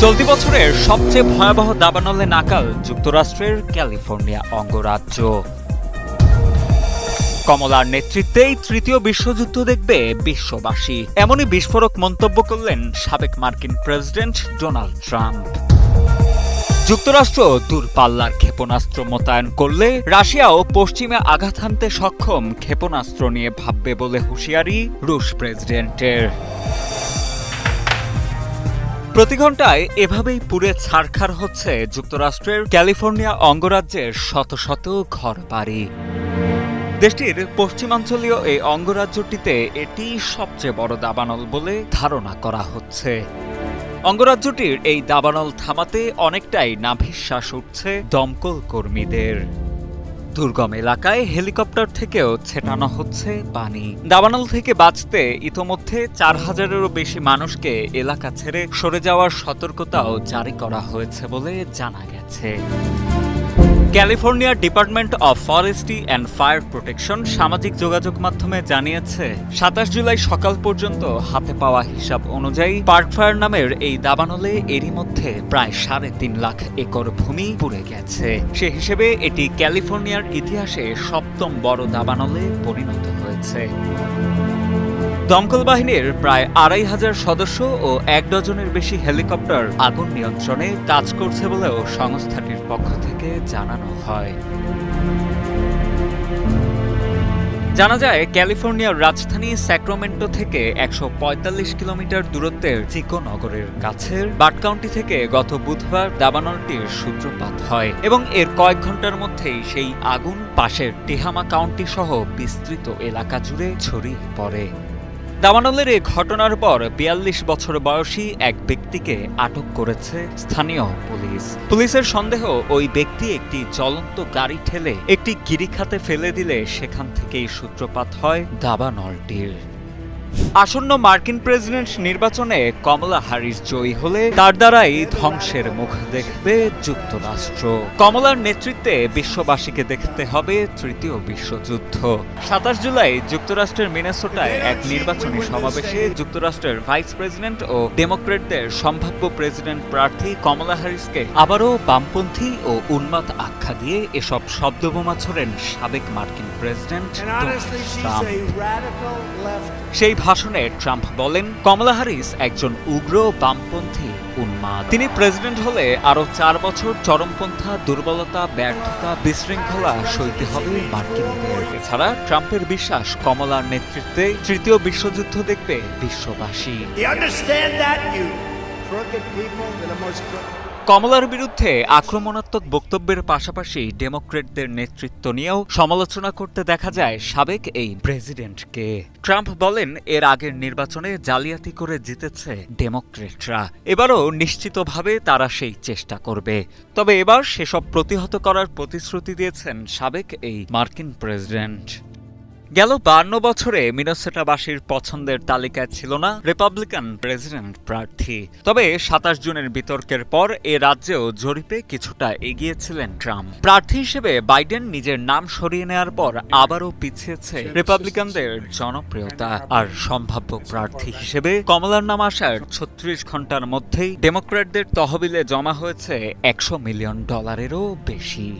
চলতি বছরের সবচেয়ে ভয়াবহ দাবানলে নাকাল যুক্তরাষ্ট্রের ক্যালিফোর্নিয়া অঙ্গরাজ্য। কমলার নেতৃত্বেই তৃতীয় বিশ্বযুদ্ধ দেখবে বিশ্ববাসী, এমনই বিস্ফোরক মন্তব্য করলেন সাবেক মার্কিন প্রেসিডেন্ট ডোনাল্ড ট্রাম্প। যুক্তরাষ্ট্র দূরপাল্লার ক্ষেপণাস্ত্র মোতায়েন করলে রাশিয়াও পশ্চিমে আঘাত হানতে সক্ষম ক্ষেপণাস্ত্র নিয়ে ভাববে বলে হুঁশিয়ারি রুশ প্রেসিডেন্টের। প্রতি ঘন্টায় এভাবেই পুড়ে ছারখার হচ্ছে যুক্তরাষ্ট্রের ক্যালিফোর্নিয়া অঙ্গরাজ্যের শত শত ঘরবাড়ি। দেশটির পশ্চিমাঞ্চলীয় এই অঙ্গরাজ্যটিতে এটি সবচেয়ে বড় দাবানল বলে ধারণা করা হচ্ছে। অঙ্গরাজ্যটির এই দাবানল থামাতে অনেকটাই নাভিশ্বাস উঠছে দমকল কর্মীদের। দুর্গম এলাকায় হেলিকপ্টার থেকেও ছেটানো হচ্ছে পানি। দাবানল থেকে বাঁচতে ইতোমধ্যে ৪,০০০-এরও বেশি মানুষকে এলাকা ছেড়ে সরে যাওয়ার সতর্কতাও জারি করা হয়েছে বলে জানা গেছে। ক্যালিফোর্নিয়ার department of forestry and fire protection সামাজিক যোগাযোগ মাধ্যমে জানিয়েছে, ২৭ জুলাই সকাল পর্যন্ত হাতে পাওয়া হিসাব অনুযায়ী পার্ক ফায়ার নামের এই দাবানলে এরই মধ্যে প্রায় ৩.৫ লাখ একর ভূমি পুড়ে গেছে। সে হিসেবে এটি ক্যালিফোর্নিয়ার ইতিহাসে সপ্তম বড় দাবানলে পরিণত হয়েছে। দমকল বাহিনীর প্রায় ২৫০০ সদস্য ও ১ ডজনের বেশি হেলিকপ্টার আগুন নিয়ন্ত্রণে কাজ করছে বলেও সংস্থাটির পক্ষ থেকে জানানো হয়। জানা যায়, ক্যালিফোর্নিয়ার রাজধানী স্যাক্রামেন্টো থেকে ১৪৫ কিলোমিটার দূরত্বের চিকো নগরের কাছের বাট কাউন্টি থেকে গত বুধবার দাবানলটির সূত্রপাত হয় এবং এর কয়েক ঘন্টার মধ্যেই সেই আগুন পাশের টিহামা কাউন্টি সহ বিস্তৃত এলাকা জুড়ে ছড়িয়ে পড়ে। দাবানলের এই ঘটনার পর ৪২ বছর বয়সী এক ব্যক্তিকে আটক করেছে স্থানীয় পুলিশ। পুলিশের সন্দেহ, ওই ব্যক্তি একটি জ্বলন্ত গাড়ি ঠেলে একটি গিরিখাতে ফেলে দিলে সেখান থেকেই সূত্রপাত হয় দাবানলটির। আসন্ন মার্কিন প্রেসিডেন্ট নির্বাচনে কমলা হ্যারিস জয়ী হলে তার দ্বারাই ধ্বংসের মুখ দেখবে যুক্তরাষ্ট্র। কমলার নেতৃত্বে বিশ্ববাসীকে দেখতে হবে তৃতীয় বিশ্বযুদ্ধ। ২৭ জুলাই যুক্তরাষ্ট্রের মিনেসোটায় এক নির্বাচনী সমাবেশে যুক্তরাষ্ট্রের ভাইস প্রেসিডেন্ট ও ডেমোক্র্যাটদের সম্ভাব্য প্রেসিডেন্ট প্রার্থী কমলা হ্যারিসকে আবারও বামপন্থী ও উন্মাদ আখ্যা দিয়ে এসব শব্দবোমা ছোড়েন সাবেক মার্কিন প্রেসিডেন্ট ট্রাম্প। সেই ভাষণে ট্রাম্প বলেন, কমলা হ্যারিস একজন উগ্র বামপন্থী উন্মাদ। তিনি প্রেসিডেন্ট হলে আরও ৪ বছর চরমপন্থা, দুর্বলতা, ব্যর্থতা, বিশৃঙ্খলা সইতে হবে মার্কিনদের। এছাড়া ট্রাম্পের বিশ্বাস, কমলার নেতৃত্বে তৃতীয় বিশ্বযুদ্ধ দেখবে বিশ্ববাসী। কমলার বিরুদ্ধে আক্রমণাত্মক বক্তব্যের পাশাপাশি ডেমোক্র্যাটদের নেতৃত্ব নিয়েও সমালোচনা করতে দেখা যায় সাবেক এই প্রেসিডেন্টকে। ট্রাম্প বলেন, এর আগের নির্বাচনে জালিয়াতি করে জিতেছে ডেমোক্র্যাটরা, এবারও নিশ্চিতভাবে তারা সেই চেষ্টা করবে। তবে এবার সেসব প্রতিহত করার প্রতিশ্রুতি দিয়েছেন সাবেক এই মার্কিন প্রেসিডেন্ট। গেল ৫২ বছরে মিনেসোটাবাসীর পছন্দের তালিকায় ছিল না রিপাবলিকান প্রেসিডেন্ট প্রার্থী। তবে ২৭ জুনের বিতর্কের পর এ রাজ্যেও জরিপে কিছুটা এগিয়েছিলেন ট্রাম্প। প্রার্থী হিসেবে বাইডেন নিজের নাম সরিয়ে নেওয়ার পর আবারও পিছিয়েছে রিপাবলিকানদের জনপ্রিয়তা। আর সম্ভাব্য প্রার্থী হিসেবে কমলার নাম আসার ৩৬ ঘন্টার মধ্যেই ডেমোক্র্যাটদের তহবিলে জমা হয়েছে $১০০ মিলিয়ন বেশি।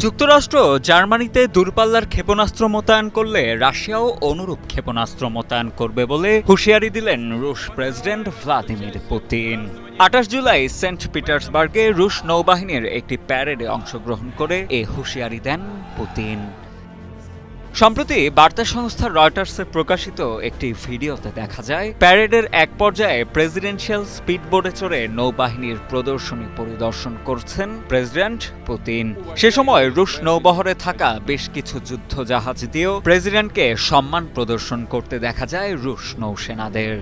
যুক্তরাষ্ট্র জার্মানিতে দূরপাল্লার ক্ষেপণাস্ত্র মোতায়েন করলে রাশিয়াও অনুরূপ ক্ষেপণাস্ত্র মোতায়েন করবে বলে হুঁশিয়ারি দিলেন রুশ প্রেসিডেন্ট ভ্লাদিমির পুতিন। ২৮ জুলাই সেন্ট পিটার্সবার্গে রুশ নৌবাহিনীর একটি প্যারেডে অংশগ্রহণ করে এ হুঁশিয়ারি দেন পুতিন। সম্প্রতি বার্তা সংস্থা রয়টার্সে প্রকাশিত একটি ভিডিওতে দেখা যায়, প্যারেডের এক পর্যায়ে প্রেসিডেন্সিয়াল স্পিডবোটে চড়ে নৌবাহিনীর প্রদর্শনী পরিদর্শন করছেন প্রেসিডেন্ট পুতিন। সে সময় রুশ নৌবহরে থাকা বেশ কিছু যুদ্ধ জাহাজ দিয়েও প্রেসিডেন্টকে সম্মান প্রদর্শন করতে দেখা যায় রুশ নৌসেনাদের।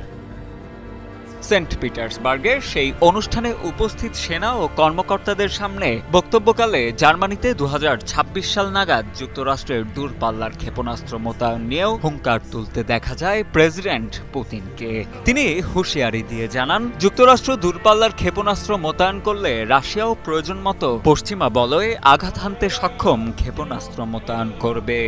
সেন্ট পিটার্সবার্গে সেই অনুষ্ঠানে উপস্থিত সেনা ও কর্মকর্তাদের সামনে বক্তব্যকালে জার্মানিতে ২০২৬ সাল নাগাদ যুক্তরাষ্ট্রের দূরপাল্লার ক্ষেপণাস্ত্র মোতায়েন নিয়েও হুঙ্কার তুলতে দেখা যায় প্রেসিডেন্ট পুতিনকে। তিনি হুঁশিয়ারি দিয়ে জানান, যুক্তরাষ্ট্র দূরপাল্লার ক্ষেপণাস্ত্র মোতায়েন করলে রাশিয়াও প্রয়োজন মতো পশ্চিমা বলয়ে আঘাত হানতে সক্ষম ক্ষেপণাস্ত্র মোতায়েন করবে।